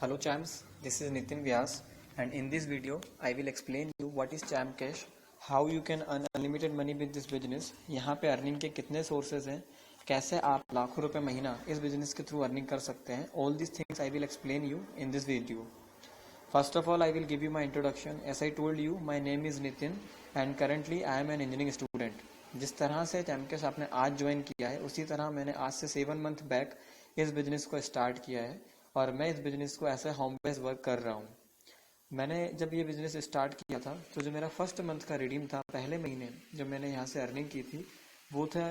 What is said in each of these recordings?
Hello champs, this is Nitin Vyas and in this video I will explain you what is Champ Cash, how you can earn unlimited money with this business, यहाँ पे earning के कितने sources हैं, कैसे आप लाखों रुपए महीना इस बिजनेस के थ्रू अर्निंग कर सकते हैं. All these things I will explain you in this video. First of all I will give you my introduction. As I told you, my name is Nitin and currently I am an engineering student. जिस तरह से चैम्पकेश आपने आज join किया है उसी तरह मैंने आज से 7 मंथ बैक इस बिजनेस को स्टार्ट किया है और मैं इस बिजनेस को ऐसे होम बेस वर्क कर रहा हूँ. मैंने जब ये बिजनेस स्टार्ट किया था तो जो मेरा फर्स्ट मंथ का रिडीम था, पहले महीने जो मैंने यहाँ से अर्निंग की थी वो था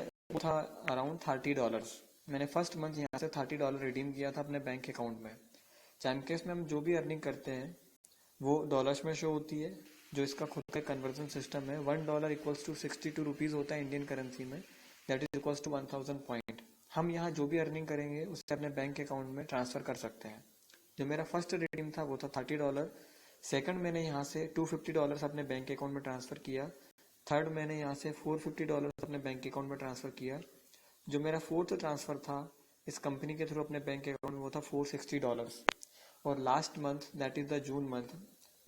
अराउंड $30. मैंने फर्स्ट मंथ यहाँ से $30 रिडीम किया था अपने बैंक अकाउंट में. चैम्पकेश में हम जो भी अर्निंग करते हैं वो डॉलर्स में शो होती है. जो इसका खुद का कन्वर्जन सिस्टम है, $1 इक्वल्स टू 62 रुपीज़ होता है इंडियन करेंसी में, that is equals to 1000 point. हम यहाँ जो भी अर्निंग करेंगे उससे अपने बैंक अकाउंट में ट्रांसफ़र कर सकते हैं. जो मेरा फर्स्ट रिडीम था वो था $30. सेकंड मैंने यहाँ से $250 अपने बैंक अकाउंट में ट्रांसफ़र किया. थर्ड मैंने यहाँ से $450 अपने बैंक अकाउंट में ट्रांसफ़र किया. जो मेरा फोर्थ ट्रांसफ़र था इस कंपनी के थ्रू अपने बैंक अकाउंट में वो था $460. और last month that is the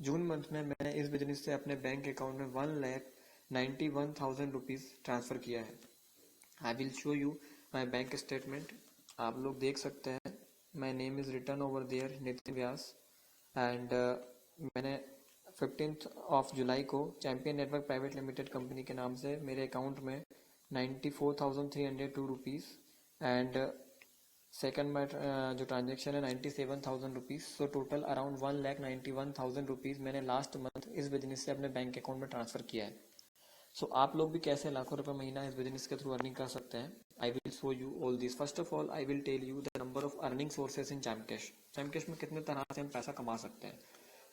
June month में मैंने इस बिजनेस से अपने बैंक अकाउंट में 1,91,000 रुपीज़ ट्रांसफ़र किया है. I will show you my bank statement. आप लोग देख सकते हैं my name is written over there Nitin Vyas and मैंने 15 जुलाई को champion network private limited company के नाम से मेरे अकाउंट में 94,302 रुपीज़ एंड सेकंड में जो ट्रांजेक्शन है 97,000 rupees. So total around 1,91,000 rupees मैंने लास्ट मंथ इस बिजनेस से अपने बैंक अकाउंट में ट्रांसफ़र किया है. सो आप लोग भी कैसे लाखों रुपए महीना इस बिजनेस के थ्रू अर्निंग कर सकते हैं. I will show you all this. First of all I will tell you the number of earning sources in Champcash. Champcash में कितने तरह से हम पैसा कमा सकते हैं.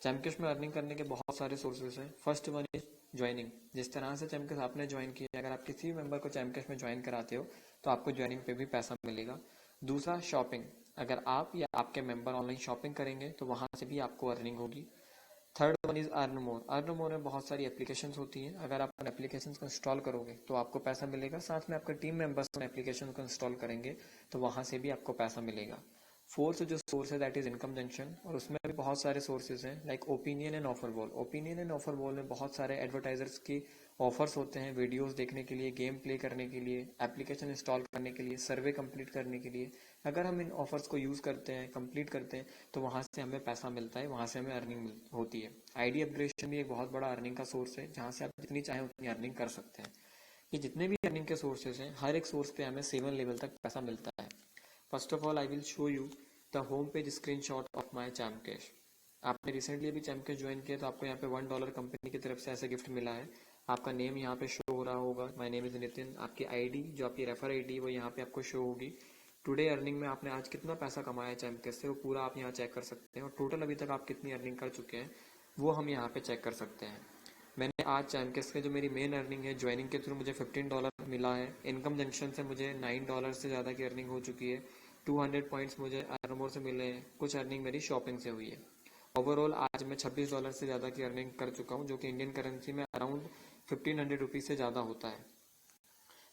चैम्पकेश में अर्निंग करने के बहुत सारे सोर्सेज हैं. First one is joining. जिस तरह से चैम्पकेश आपने ज्वाइन किया, अगर आप किसी मेंबर को चैम्पकेश में ज्वाइन कराते हो तो आपको ज्वाइनिंग पे भी पैसा मिलेगा. दूसरा शॉपिंग. अगर आप या आपके मेंबर ऑनलाइन शॉपिंग करेंगे तो वहाँ से भी आपको अर्निंग होगी. Third one is earn more. Earn more में बहुत सारी एप्लीकेशंस होती हैं. अगर आप उन एप्लीकेशंस को इंस्टॉल करोगे तो आपको पैसा मिलेगा. साथ में आपके टीम मेंबर्स उन एप्लीकेशन को इंस्टॉल करेंगे तो वहाँ से भी आपको पैसा मिलेगा. फोर्थ जो सोर्स है दैट इज इनकम जंक्शन और उसमें भी बहुत सारे सोर्सेज हैं like opinion and offer wall. Opinion and offer wall में बहुत सारे एडवर्टाइजर्स की ऑफर्स होते हैं वीडियोस देखने के लिए, गेम प्ले करने के लिए, एप्लीकेशन इंस्टॉल करने के लिए, सर्वे कंप्लीट करने के लिए. अगर हम इन ऑफर्स को यूज़ करते हैं, कंप्लीट करते हैं तो वहाँ से हमें पैसा मिलता है, वहाँ से हमें अर्निंग होती है. आईडी अपग्रेडेशन भी एक बहुत बड़ा अर्निंग का सोर्स है जहाँ से आप जितनी चाहें उतनी अर्निंग कर सकते हैं. ये जितने भी अर्निंग के सोर्सेज हैं हर एक सोर्स पे हमें 7 लेवल तक पैसा मिलता है. First of all I will show you the home page screenshot of my Champcash. आपने रिसेंटली अभी चैम्पकेश ज्वाइन किया तो आपको यहाँ पे $1 कंपनी की तरफ से ऐसे गिफ्ट मिला है. आपका नेम यहाँ पे शो हो रहा होगा, माय नेम इज़ नितिन. आपकी आईडी जो आपकी रेफर आईडी वो यहाँ पे आपको शो होगी. टुडे अर्निंग में आपने आज कितना पैसा कमाया है चैम्पकेश से वो पूरा आप यहाँ चेक कर सकते हैं. और टोटल अभी तक आप कितनी अर्निंग कर चुके हैं वो हम यहाँ पे चेक कर सकते हैं. मैंने आज चैम्पकेश के जो मेरी मेन अर्निंग है ज्वाइनिंग के थ्रू मुझे $15 मिला है. इनकम जंक्शन से मुझे $9 से ज़्यादा की अर्निंग हो चुकी है. 200 पॉइंट्स मुझे अर्नमोर से मिले हैं. कुछ अर्निंग मेरी शॉपिंग से हुई है. ओवरऑल आज मैं $26 से ज़्यादा की अर्निंग कर चुका हूँ जो कि इंडियन करेंसी में अराउंड 1,500 रुपीज़ से ज़्यादा होता है.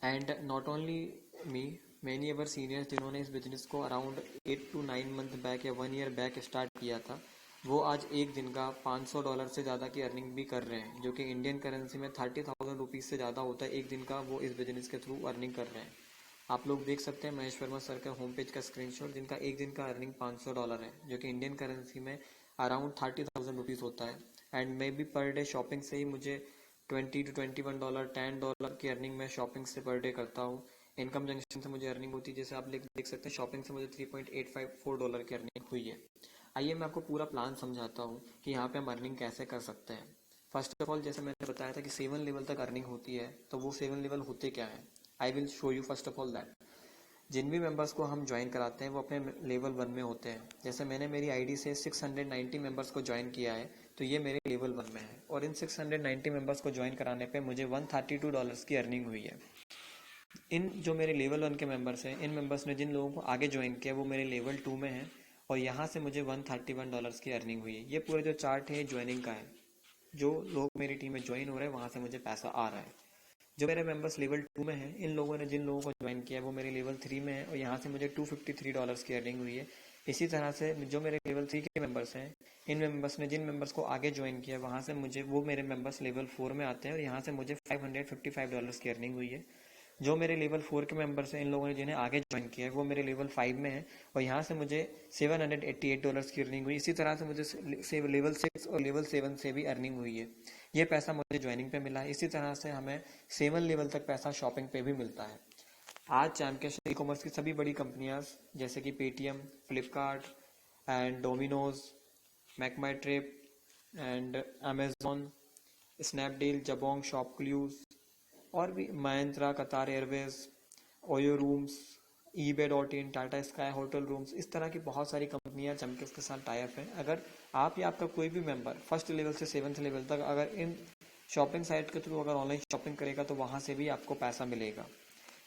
And not only me, many our seniors जिन्होंने इस बिजनेस को अराउंड 8 to 9 मंथ बैक या 1 ईयर बैक स्टार्ट किया था वो आज एक दिन का $500 से ज़्यादा की अर्निंग भी कर रहे हैं जो कि इंडियन करेंसी में 30,000 रुपीज़ से ज़्यादा होता है एक दिन का. वो इस बिजनेस के थ्रू अर्निंग कर रहे हैं. आप लोग देख सकते हैं महेश वर्मा सर का होम पेज का स्क्रीनशॉट जिनका एक दिन का अर्निंग $500 है जो कि इंडियन करेंसी में अराउंड 30,000 रुपीज़ होता है. And may be per day shopping से ही मुझे $20 to $21, $10 की अर्निंग मैं शॉपिंग से पर डे करता हूँ. इनकम जंक्शन से मुझे अर्निंग होती है, जैसे आप देख सकते हैं शॉपिंग से मुझे $3.854 की अर्निंग हुई है. आइए मैं आपको पूरा प्लान समझाता हूँ कि यहाँ पे हम अर्निंग कैसे कर सकते हैं. फर्स्ट ऑफ ऑल जैसे मैंने बताया था कि 7 लेवल तक अर्निंग होती है तो वो 7 लेवल होते क्या है. I will show you first of all that. जिन भी मेंबर्स को हम ज्वाइन कराते हैं वो अपने लेवल 1 में होते हैं. जैसे मैंने मेरी आईडी से 690 मेंबर्स को ज्वाइन किया है तो ये मेरे लेवल 1 में है. और इन 690 मेंबर्स को ज्वाइन कराने पे मुझे $132 की अर्निंग हुई है. इन जो मेरे लेवल 1 के मेंबर्स हैं, इन मेंबर्स ने जिन लोगों को आगे ज्वाइन किया वो मेरे लेवल 2 में हैं और यहाँ से मुझे $131 की अर्निंग हुई है. ये पूरा जो चार्ट है ज्वाइनिंग का है. जो लोग मेरी टीम में ज्वाइन हो रहे हैं वहाँ से मुझे पैसा आ रहा है. जो मेरे मेंबर्स लेवल 2 में हैं, इन लोगों ने जिन लोगों को ज्वाइन किया है वो मेरे लेवल 3 में है और यहाँ से मुझे $253 की अर्निंग हुई है. इसी तरह से जो मेरे लेवल 3 के मेंबर्स हैं, इन मेंबर्स ने जिन मेंबर्स को आगे ज्वाइन किया वहाँ से मुझे वो मेरे मेंबर्स लेवल 4 में आते हैं और यहाँ से मुझे $555 की अर्निंग हुई है। जो मेरे लेवल 4 के मेंबर्स हैं, इन लोगों ने जिन्हें आगे ज्वाइन किया है वो मेरे लेवल 5 में है और यहाँ से मुझे $788 की अर्निंग हुई। इसी तरह से मुझे लेवल 6 और लेवल 7 से भी अर्निंग हुई है। ये पैसा मुझे ज्वाइनिंग पे मिला है। इसी तरह से हमें 7 लेवल तक पैसा शॉपिंग पे भी मिलता है। आज चैमकैश ई कॉमर्स की सभी बड़ी कंपनियां जैसे कि Paytm, Flipkart and Domino's, MakeMyTrip and Amazon, Snapdeal, Jabong, ShopClues और भी Mahindra, Qatar Airways, OYO rooms, eBay.in, Tata Sky hotel rooms, इस तरह की बहुत सारी कंपनियां चैमकैश के साथ टाई अप हैं। अगर आप या आपका कोई भी मेंबर फर्स्ट लेवल से 7th लेवल तक अगर इन शॉपिंग साइट के थ्रू अगर ऑनलाइन शॉपिंग करेगा तो वहाँ से भी आपको पैसा मिलेगा।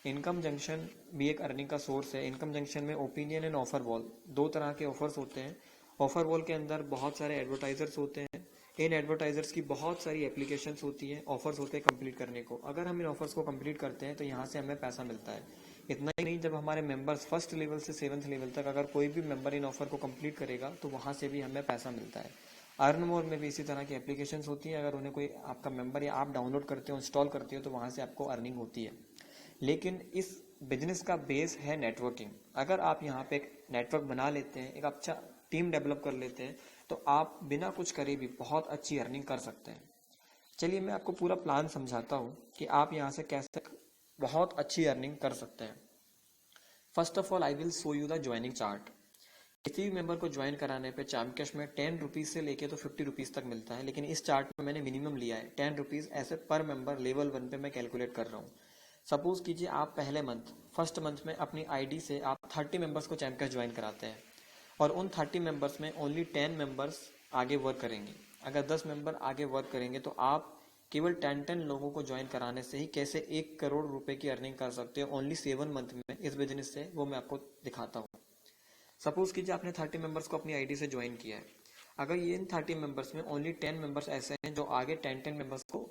इनकम जंक्शन भी एक अर्निंग का सोर्स है। इनकम जंक्शन में ओपिनियन एंड ऑफर वॉल दो तरह के ऑफर्स होते हैं। ऑफर वॉल के अंदर बहुत सारे एडवर्टाइजर्स होते हैं। इन एडवर्टाइजर्स की बहुत सारी एप्लीकेशंस होती हैं, ऑफर्स होते हैं कंप्लीट करने को। अगर हम इन ऑफर्स को कंप्लीट करते हैं तो यहाँ से हमें पैसा मिलता है। इतना ही नहीं, जब हमारे मेंबर्स फर्स्ट लेवल से 7th लेवल तक अगर कोई भी मेंबर इन ऑफर को कंप्लीट करेगा तो वहाँ से भी हमें पैसा मिलता है। अर्न मोर में भी इसी तरह की एप्लीकेशंस होती हैं। अगर उन्हें कोई आपका मेंबर या आप डाउनलोड करते हो, इंस्टॉल करते हो तो वहाँ से आपको अर्निंग होती है। लेकिन इस बिजनेस का बेस है नेटवर्किंग। अगर आप यहाँ पे एक नेटवर्क बना लेते हैं, एक अच्छा टीम डेवलप कर लेते हैं तो आप बिना कुछ करे भी बहुत अच्छी अर्निंग कर सकते हैं। चलिए मैं आपको पूरा प्लान समझाता हूँ कि आप यहाँ से कैसे बहुत अच्छी अर्निंग कर सकते हैं। First of all I will show you the joining chart. किसी भी मेंबर को ज्वाइन कराने पे चैमकैश में 10 रुपीज़ से लेके तो 50 रुपीज़ तक मिलता है, लेकिन इस चार्ट में मैंने मिनिमम लिया है 10 रुपीज़ ऐसे पर मेंबर लेवल 1 पे मैं कैलकुलेट कर रहा हूँ। सपोज कीजिए आप पहले मंथ फर्स्ट मंथ में अपनी आईडी से आप 30 मेंबर्स को चैमकैश ज्वाइन कराते हैं और उन 30 मेंबर्स में ओनली 10 मेंबर्स आगे वर्क करेंगे। अगर 10 मेंबर आगे वर्क करेंगे तो आप केवल 10 लोगों को ज्वाइन कराने से ही कैसे 1 करोड़ रुपए की अर्निंग कर सकते हो ओनली 7 मंथ में इस बिजनेस से, वो मैं आपको दिखाता हूँ। सपोज कीजिए आपने 30 मेंबर्स को अपनी आईडी से ज्वाइन किया है। अगर ये इन 30 मेंबर्स में ओनली 10 मेंबर्स ऐसे हैं जो आगे 10 मेंबर्स को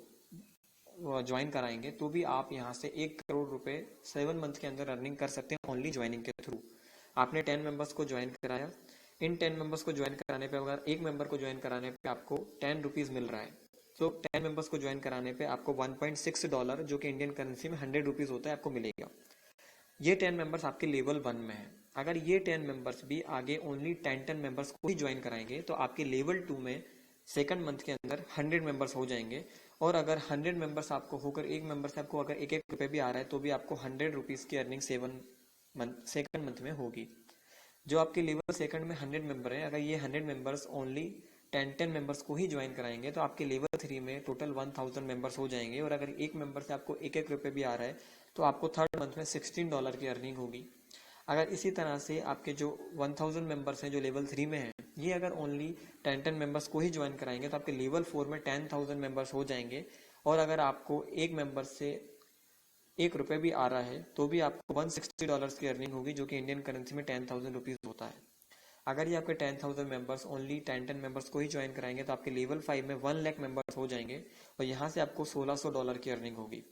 ज्वाइन कराएंगे तो भी आप यहाँ से 1 करोड़ रुपए 7 मंथ के अंदर अर्निंग कर सकते हैं ओनली ज्वाइनिंग के थ्रू। आपने 10 मेंबर्स को ज्वाइन कराया। इन 10 मेंबर्स को ज्वाइन कराने पे अगर एक मेंबर को ज्वाइन कराने पे आपको 10 रुपीज़ मिल रहा है तो 10 मेंबर्स को ज्वाइन कराने पे आपको $1.6 जो कि इंडियन करेंसी में 100 रुपीज़ होता है आपको मिलेगा। ये 10 मेंबर्स आपके लेवल 1 में है। अगर ये 10 मेंबर्स भी आगे ओनली 10 मेंबर्स को ही ज्वाइन कराएंगे तो आपके लेवल 2 में सेकंड मंथ के अंदर 100 मेंबर्स हो जाएंगे। और अगर 100 मेंबर्स आपको होकर एक मेंबर से आपको अगर 1-1 रुपये भी आ रहा है तो भी आपको 100 रुपीज़ की अर्निंग सेकंड मंथ में होगी। जो आपके लेवल सेकंड में 100 मेंबर हैं, अगर ये 100 मेंबर्स ओनली 10 मेंबर्स को ही ज्वाइन कराएंगे तो आपके लेवल 3 में टोटल 1000 मेंबर्स हो जाएंगे। और अगर एक मेंबर से आपको 1-1 रुपये भी आ रहा है तो आपको थर्ड मंथ में $16 की अर्निंग होगी। अगर इसी तरह से आपके जो 1000 मेंबर्स हैं जो लेवल 3 में हैं, ये अगर ओनली 10 मेंबर्स को ही ज्वाइन कराएंगे तो आपके लेवल 4 में 10,000 मेंबर्स हो जाएंगे। और अगर आपको एक मेंबर से 1 रुपये भी आ रहा है तो भी आपको $160 की अर्निंग होगी जो कि इंडियन करेंसी में 10,000 रुपीज़ होता है। अगर ये आपके 10,000 मेंबर्स ओनली 10 मेंबर्स को ही ज्वाइन कराएंगे तो आपके लेवल 5 में 1 लाख मेंबर्स हो जाएंगे और यहाँ से आपको $1600 की अर्निंग होगी।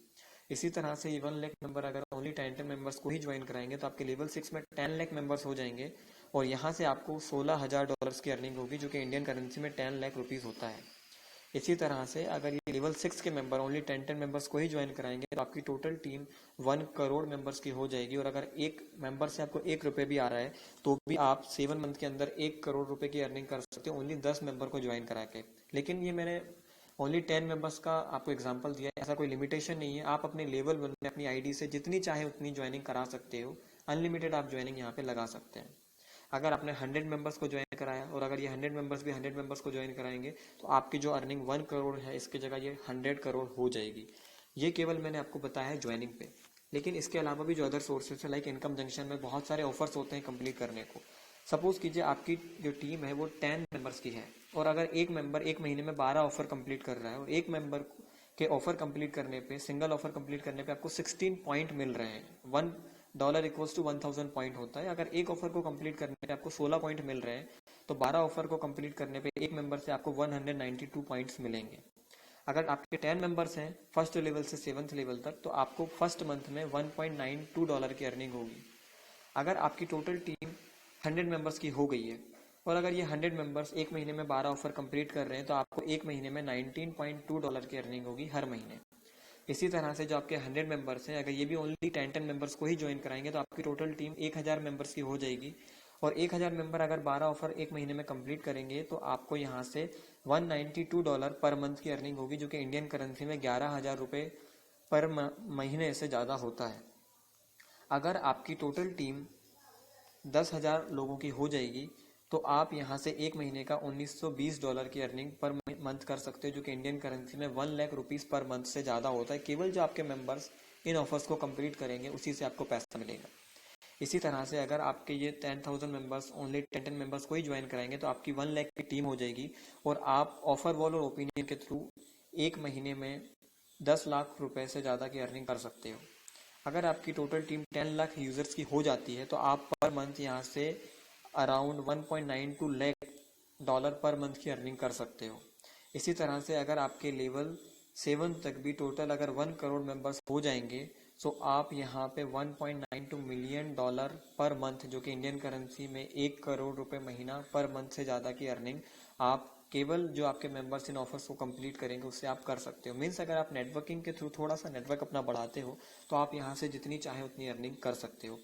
इसी तरह से ये 1 लाख मेंबर अगर ओनली 10 मेंबर्स को ही ज्वाइन कराएंगे तो आपके लेवल 6 में 10 लाख मेंबर्स हो जाएंगे और यहाँ से आपको $16,000 की अर्निंग होगी जो कि इंडियन करेंसी में 10 लाख रुपीज़ होता है। इसी तरह से अगर ये लेवल 6 के मेंबर ओनली 10 मेंबर्स को ही ज्वाइन कराएंगे तो आपकी टोटल टीम 1 करोड़ मेंबर्स की हो जाएगी। और अगर एक मेंबर से आपको 1 रुपये भी आ रहा है तो भी आप 7 मंथ के अंदर 1 करोड़ रुपए की अर्निंग कर सकते हो ओनली 10 मेंबर को ज्वाइन करा के। लेकिन ये मैंने ओनली 10 मेंबर्स का आपको एग्जांपल दिया है, ऐसा कोई लिमिटेशन नहीं है। आप अपने लेवल 1 में अपनी आईडी से जितनी चाहे उतनी ज्वाइनिंग करा सकते हो। अनलिमिटेड आप ज्वाइनिंग यहाँ पे लगा सकते हैं। अगर आपने 100 मेंबर्स को ज्वाइन कराया और अगर ये 100 मेंबर्स भी 100 मेंबर्स को ज्वाइन कराएंगे तो आपकी जो अर्निंग 1 करोड़ है इसकी जगह ये 100 करोड़ हो जाएगी। ये केवल मैंने आपको बताया है ज्वाइनिंग पे, लेकिन इसके अलावा भी जो अदर सोर्सेज है लाइक इनकम जंक्शन में बहुत सारे ऑफर्स होते हैं कंप्लीट करने को। सपोज कीजिए आपकी जो टीम है वो 10 मेंबर्स की है और अगर एक मेंबर एक महीने में 12 ऑफर कंप्लीट कर रहा है और एक मेंबर के ऑफर कंप्लीट करने पे सिंगल ऑफर कंप्लीट करने पे आपको 16 पॉइंट मिल रहे हैं। $1 इक्वल्स टू 1000 पॉइंट होता है। अगर एक ऑफर को कंप्लीट करने पे आपको 16 पॉइंट मिल रहे हैं तो 12 ऑफर को कंप्लीट करने पे एक मेंबर से आपको 192 पॉइंट्स मिलेंगे। अगर आपके 10 मेंबर्स हैं फर्स्ट लेवल से 7th लेवल तक तो आपको फर्स्ट मंथ में $1.92 की अर्निंग होगी। अगर आपकी टोटल टीम 100 मेंबर्स की हो गई है, और अगर ये 100 मेंबर्स एक महीने में 12 ऑफर कंप्लीट कर रहे हैं तो आपको एक महीने में $19.2 की अर्निंग होगी हर महीने। इसी तरह से जो आपके 100 मेंबर्स हैं, अगर ये भी ओनली 10 मेंबर्स को ही ज्वाइन कराएंगे तो आपकी टोटल टीम 1000 मेंबर्स की हो जाएगी, और 1000 मेंबर अगर 12 ऑफर एक महीने में कंप्लीट करेंगे तो आपको यहाँ से $192 पर मंथ की अर्निंग होगी, जो कि इंडियन करेंसी में 11,000 रुपये पर महीने से ज़्यादा होता है। अगर आपकी टोटल टीम 10,000 लोगों की हो जाएगी तो आप यहाँ से एक महीने का $1920 की अर्निंग पर मंथ कर सकते हो, जो कि इंडियन करेंसी में 1 लाख रुपीज़ पर मंथ से ज़्यादा होता है। केवल जो आपके मेंबर्स इन ऑफर्स को कंप्लीट करेंगे उसी से आपको पैसा मिलेगा। इसी तरह से अगर आपके ये 10,000 मेंबर्स ओनली 10 मेंबर्स को ही ज्वाइन कराएंगे तो आपकी 1 लाख की टीम हो जाएगी, और आप ऑफर वॉल और ओपिनियन के थ्रू एक महीने में 10 लाख रुपए से ज़्यादा की अर्निंग कर सकते हो। अगर आपकी टोटल टीम 10 लाख यूज़र्स की हो जाती है तो आप पर मंथ यहाँ से अराउंड $1.92 लाख पर मंथ की अर्निंग कर सकते हो। इसी तरह से अगर आपके लेवल 7 तक भी टोटल अगर 1 करोड़ मेंबर्स हो जाएंगे तो आप यहाँ पे $1.92 मिलियन पर मंथ, जो कि इंडियन करेंसी में 1 करोड़ रुपए महीना पर मंथ से ज़्यादा की अर्निंग आप केवल जो आपके मेंबर्स इन ऑफर्स को कंप्लीट करेंगे उससे आप कर सकते हो। मीन्स अगर आप नेटवर्किंग के थ्रू थोड़ा सा नेटवर्क अपना बढ़ाते हो तो आप यहाँ से जितनी चाहे उतनी अर्निंग कर सकते हो।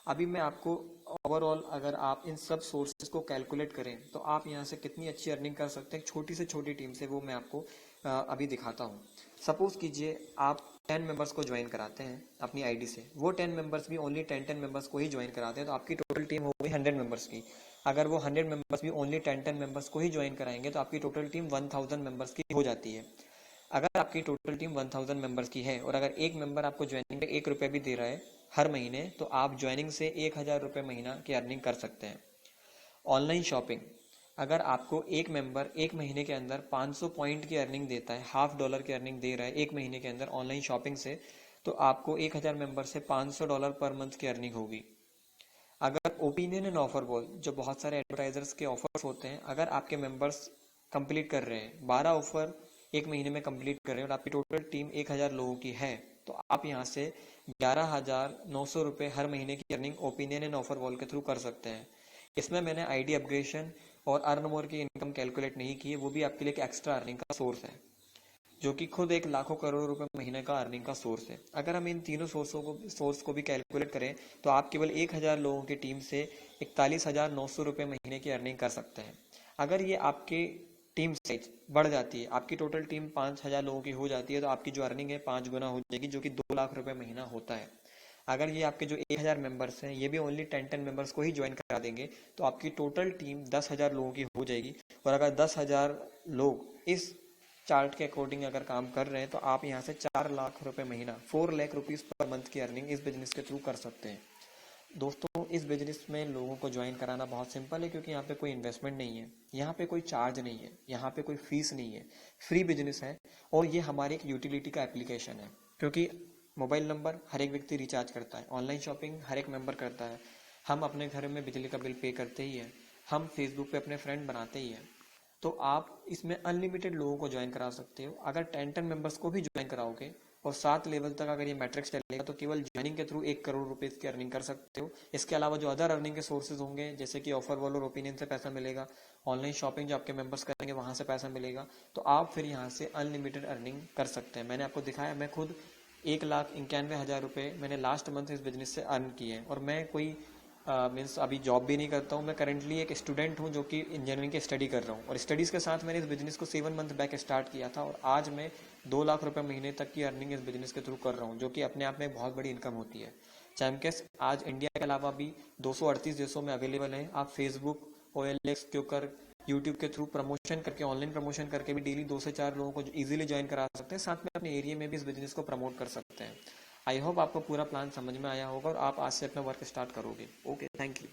अभी मैं आपको ओवरऑल अगर आप इन सब सोर्सेज को कैलकुलेट करें तो आप यहाँ से कितनी अच्छी अर्निंग कर सकते हैं छोटी से छोटी टीम से, वो मैं आपको अभी दिखाता हूँ। सपोज कीजिए आप 10 मेंबर्स को ज्वाइन कराते हैं अपनी आईडी से, वो 10 मेंबर्स भी ओनली 10 मेंबर्स को ही ज्वाइन कराते हैं तो आपकी टोटल टीम हो गई 100 मेंबर्स की। अगर वो 100 मेंबर्स भी ओनली 10 मेंबर्स को ही ज्वाइन कराएंगे तो आपकी टोटल टीम 1000 मेंबर्स की हो जाती है। अगर आपकी टोटल टीम 1000 मेंबर्स की है और अगर एक मेंबर आपको ज्वाइनिंग पे 1 रुपये भी दे रहा है हर महीने, तो आप ज्वाइनिंग से 1000 रुपये महीना की अर्निंग कर सकते हैं। ऑनलाइन शॉपिंग, अगर आपको एक मेंबर एक महीने के अंदर 500 पॉइंट की अर्निंग देता है, $50 की अर्निंग दे रहा है एक महीने के अंदर ऑनलाइन शॉपिंग से, तो आपको 1000 मेंबर से $500 पर मंथ की अर्निंग होगी। अगर ओपिनियन एंड ऑफर वॉल, जो बहुत सारे एडवर्टाइजर्स के ऑफर्स होते हैं, अगर आपके मेंबर्स कंप्लीट कर रहे हैं 12 ऑफर एक महीने में कंप्लीट कर रहे हैं और आपकी टोटल टीम 1000 लोगों की है, तो आप यहाँ से 11,900 रुपये हर महीने की earning opinion and offer wall के थ्रू कर सकते हैं। इसमें मैंने आईडी अपग्रेडेशन और अर्न मोर की इनकम कैलकुलेट नहीं की है, वो भी आपके लिए एक एक्स्ट्रा अर्निंग का सोर्स है, जो कि खुद एक लाखों करोड़ रुपए महीने का अर्निंग का सोर्स है। अगर हम इन तीनों सोर्स को भी कैलकुलेट करें तो आप केवल 1000 लोगों की टीम से 41,900 रुपये महीने की अर्निंग कर सकते हैं। अगर ये आपके टीम साइज बढ़ जाती है, आपकी टोटल टीम 5000 लोगों की हो जाती है, तो आपकी जो अर्निंग है 5 गुना हो जाएगी, जो कि 2 लाख रुपए महीना होता है। अगर ये आपके जो 1000 मेंबर्स हैं ये भी ओनली 10 मेंबर्स को ही ज्वाइन करा देंगे तो आपकी टोटल टीम 10,000 लोगों की हो जाएगी, और अगर 10,000 लोग इस चार्ट के अकॉर्डिंग अगर काम कर रहे हैं तो आप यहाँ से 4 लाख रुपए महीना 4 लाख रुपीज़ पर मंथ की अर्निंग इस बिजनेस के थ्रू कर सकते हैं। दोस्तों, इस बिजनेस में लोगों को ज्वाइन कराना बहुत सिंपल है, क्योंकि यहाँ पे कोई इन्वेस्टमेंट नहीं है, यहाँ पे कोई चार्ज नहीं है, यहाँ पे कोई फीस नहीं है, फ्री बिजनेस है, और ये हमारी एक यूटिलिटी का एप्लीकेशन है। क्योंकि मोबाइल नंबर हर एक व्यक्ति रिचार्ज करता है, ऑनलाइन शॉपिंग हर एक मेंबर करता है, हम अपने घर में बिजली का बिल पे करते ही है, हम फेसबुक पे अपने फ्रेंड बनाते ही हैं, तो आप इसमें अनलिमिटेड लोगों को ज्वाइन करा सकते हो। अगर 10 मेंबर्स को भी ज्वाइन कराओगे और 7 लेवल तक अगर ये मैट्रिक्स चलेगा तो केवल ज्वाइनिंग के थ्रू 1 करोड़ रुपीज़ की अर्निंग कर सकते हो। इसके अलावा जो अदर अर्निंग के सोर्सेज होंगे, जैसे कि ऑफर वॉल और ओपिनियन से पैसा मिलेगा, ऑनलाइन शॉपिंग जो आपके मेंबर्स करेंगे वहाँ से पैसा मिलेगा, तो आप फिर यहाँ से अनलिमिटेड अर्निंग कर सकते हैं। मैंने आपको दिखाया, मैं खुद 1,91,000 रुपये मैंने लास्ट मंथ इस बिजनेस से अर्न किए हैं, और मैं कोई मीन्स अभी जॉब भी नहीं करता हूँ। मैं करंटली एक स्टूडेंट हूँ जो कि इंजीनियरिंग की स्टडी कर रहा हूँ, और स्टडीज़ के साथ मैंने इस बिजनेस को 7 मंथ बैक स्टार्ट किया था, और आज मैं 2 लाख रुपए महीने तक की अर्निंग इस बिजनेस के थ्रू कर रहा हूँ, जो कि अपने आप में बहुत बड़ी इनकम होती है। चैमकेस आज इंडिया के अलावा भी 238 देशों में अवेलेबल है। आप फेसबुक, OLX, क्यूकर, यूट्यूब के थ्रू प्रमोशन करके, ऑनलाइन प्रमोशन करके भी डेली 2 से 4 लोगों को इजीली ज्वाइन करा सकते हैं, साथ में अपने एरिया में भी इस बिजनेस को प्रमोट कर सकते हैं। आई होप आपको पूरा प्लान समझ में आया होगा और आप आज से अपना वर्क स्टार्ट करोगे। Okay, thank you.